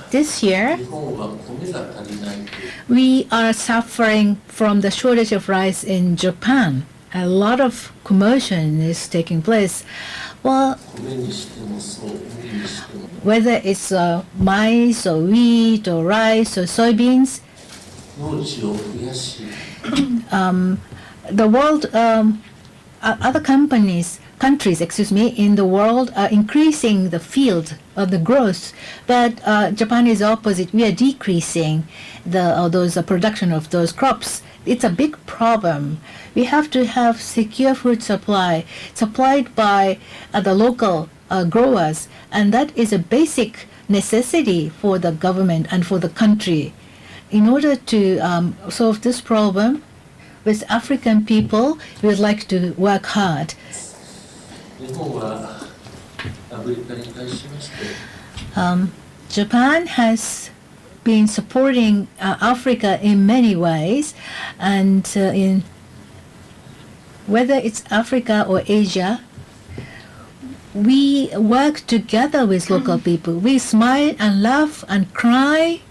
This year, we are suffering from the shortage of rice in Japan. A lot of commotion is taking place. Well, whether it's maize or wheat or rice or soybeans, the world, other countries, in the world are increasing the field of the growth, but Japan is opposite. We are decreasing the production of those crops. It's a big problem. We have to have secure food supply supplied by the local growers, and that is a basic necessity for the government and for the country. In order to solve this problem, with African people, we would like to work hard. Japan has been supporting Africa in many ways, and in whether it's Africa or Asia, we work together with local people. We smile and laugh and cry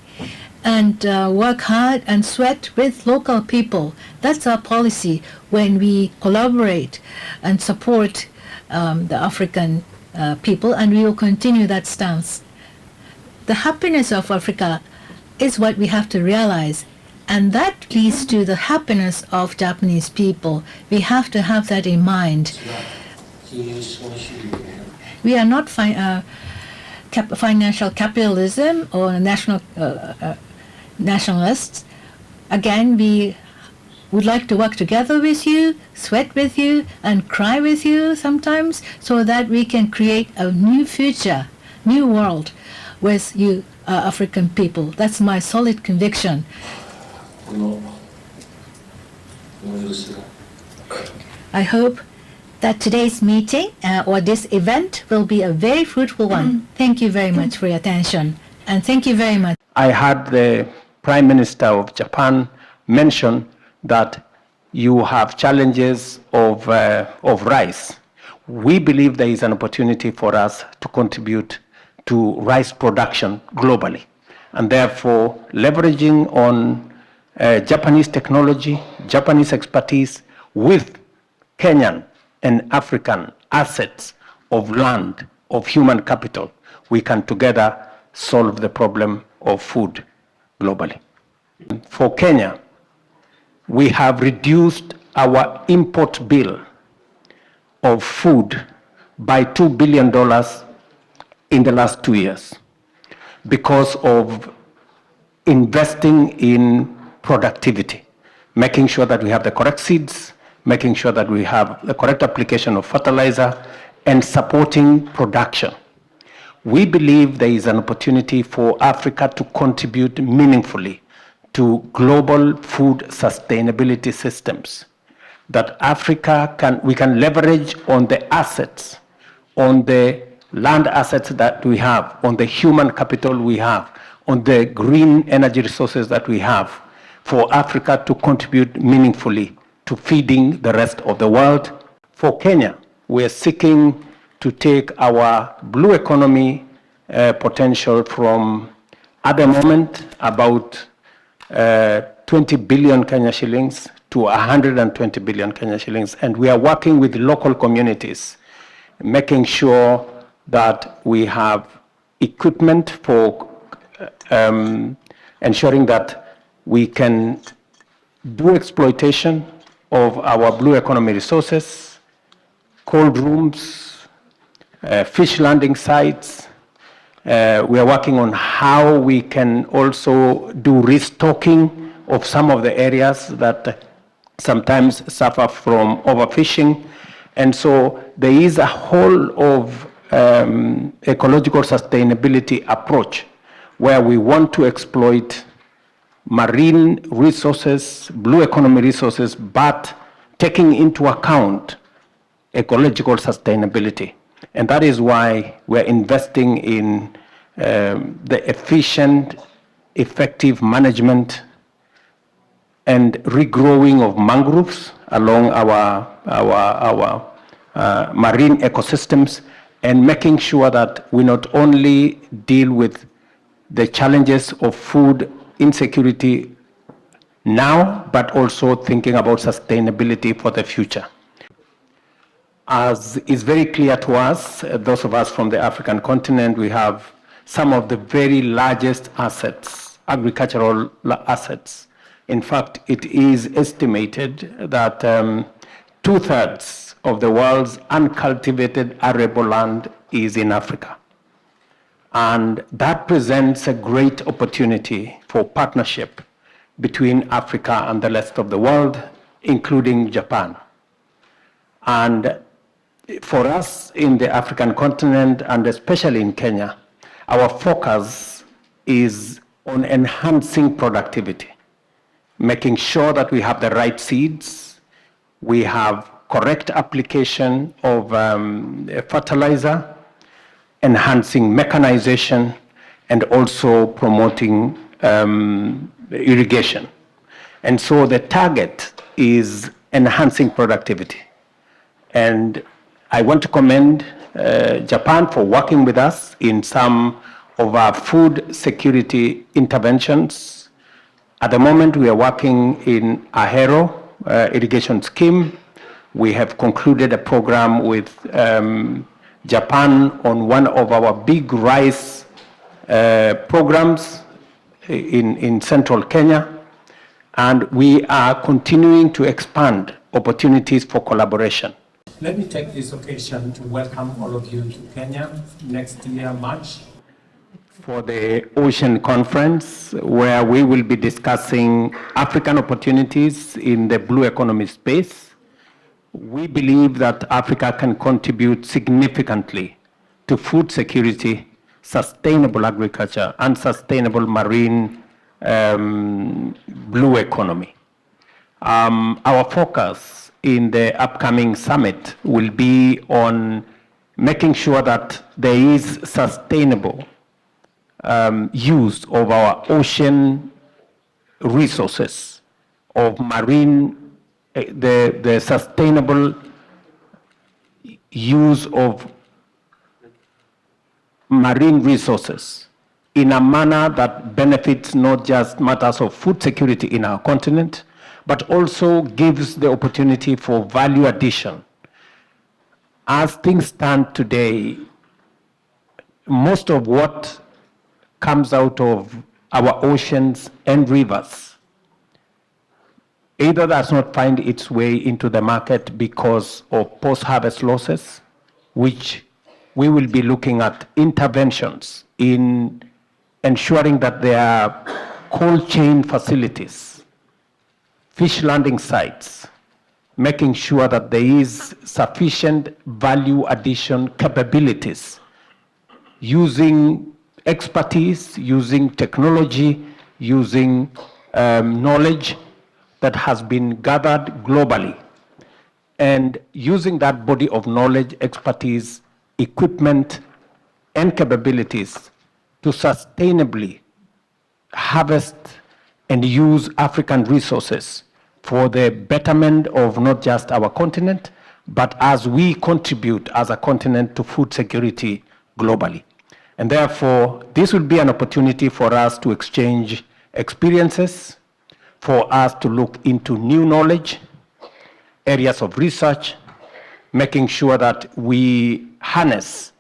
and work hard and sweat with local people. That's our policy when we collaborate and support the African people, and we will continue that stance. The happiness of Africa is what we have to realize, and that leads to the happiness of Japanese people. We have to have that in mind. We are not financial capitalism or nationalists. Again, we would like to work together with you, sweat with you, and cry with you sometimes, so that we can create a new future, new world with you African people. That's my solid conviction. I hope that today's meeting or this event will be a very fruitful one. Thank you very much for your attention, and thank you very much. I heard the Prime Minister of Japan mention that you have challenges of rice. We believe there is an opportunity for us to contribute to rice production globally, and therefore leveraging on Japanese technology, Japanese expertise with Kenyan and African assets of land, of human capital, we can together solve the problem of food globally. For Kenya, we have reduced our import bill of food by $2 billion in the last 2 years because of investing in productivity, making sure that we have the correct seeds, making sure that we have the correct application of fertilizer, and supporting production. We believe there is an opportunity for Africa to contribute meaningfully to global food sustainability systems, that we can leverage on the assets, on the land assets that we have, on the human capital we have, on the green energy resources that we have, for Africa to contribute meaningfully to feeding the rest of the world. For Kenya, we are seeking to take our blue economy potential from, at the moment, about 20 billion Kenya shillings to 120 billion Kenya shillings. And we are working with local communities, making sure that we have equipment for ensuring that we can do exploitation of our blue economy resources, cold rooms, fish landing sites. We are working on how we can also do restocking of some of the areas that sometimes suffer from overfishing. And so there is a whole of ecological sustainability approach where we want to exploit marine resources, blue economy resources, but taking into account ecological sustainability. And that is why we're investing in the efficient, effective management and regrowing of mangroves along our marine ecosystems, and making sure that we not only deal with the challenges of food insecurity now, but also thinking about sustainability for the future. As is very clear to us, those of us from the African continent, we have some of the very largest assets, agricultural assets. In fact, it is estimated that 2/3 of the world's uncultivated arable land is in Africa. And that presents a great opportunity for partnership between Africa and the rest of the world, including Japan. And for us in the African continent, and especially in Kenya, our focus is on enhancing productivity, making sure that we have the right seeds, we have correct application of fertilizer, enhancing mechanization, and also promoting irrigation. And so the target is enhancing productivity. And I want to commend Japan for working with us in some of our food security interventions. At the moment, we are working in Ahero irrigation scheme. We have concluded a program with Japan on one of our big rice programs in central Kenya. And we are continuing to expand opportunities for collaboration. Let me take this occasion to welcome all of you to Kenya next year, March, for the Ocean Conference, where we will be discussing African opportunities in the blue economy space. We believe that Africa can contribute significantly to food security, sustainable agriculture, and sustainable marine blue economy. Our focus in the upcoming summit will be on making sure that there is sustainable use of our ocean resources, of marine, the sustainable use of marine resources in a manner that benefits not just matters of food security in our continent, but also gives the opportunity for value addition. As things stand today, most of what comes out of our oceans and rivers either does not find its way into the market because of post-harvest losses, which we will be looking at interventions in ensuring that there are cold chain facilities, fish landing sites, making sure that there is sufficient value addition capabilities, using expertise, using technology, using knowledge that has been gathered globally, and using that body of knowledge, expertise, equipment, and capabilities to sustainably harvest and use African resources for the betterment of not just our continent, but as we contribute as a continent to food security globally. And therefore, this will be an opportunity for us to exchange experiences, for us to look into new knowledge, areas of research, making sure that we harness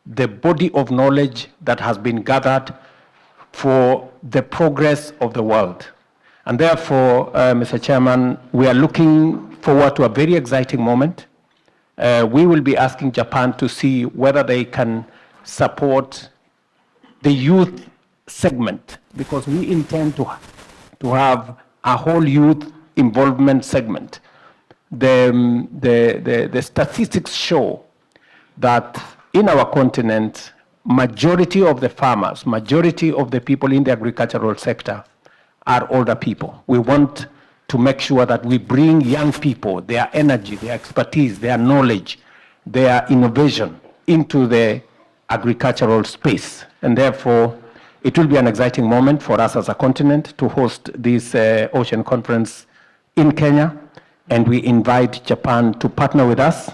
the body of knowledge that has been gathered for the progress of the world. And therefore, Mr. Chairman, we are looking forward to a very exciting moment. We will be asking Japan to see whether they can support the youth segment, because we intend to have a whole youth involvement segment. The statistics show that in our continent, majority of the farmers, majority of the people in the agricultural sector are older people. We want to make sure that we bring young people, their energy, their expertise, their knowledge, their innovation into the agricultural space. And therefore, it will be an exciting moment for us as a continent to host this Ocean Conference in Kenya. And we invite Japan to partner with us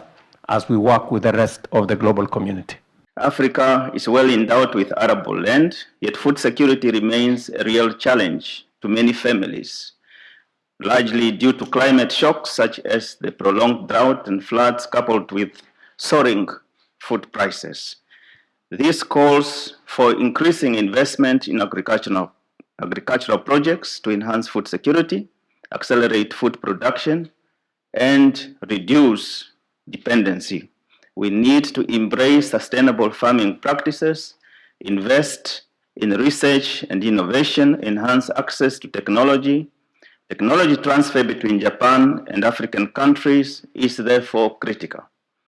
as we work with the rest of the global community. Africa is well endowed with arable land, yet food security remains a real challenge to many families, largely due to climate shocks such as the prolonged drought and floods coupled with soaring food prices. This calls for increasing investment in agricultural projects to enhance food security, accelerate food production, and reduce dependency. We need to embrace sustainable farming practices, invest in research and innovation, enhance access to technology. Technology transfer between Japan and African countries is therefore critical.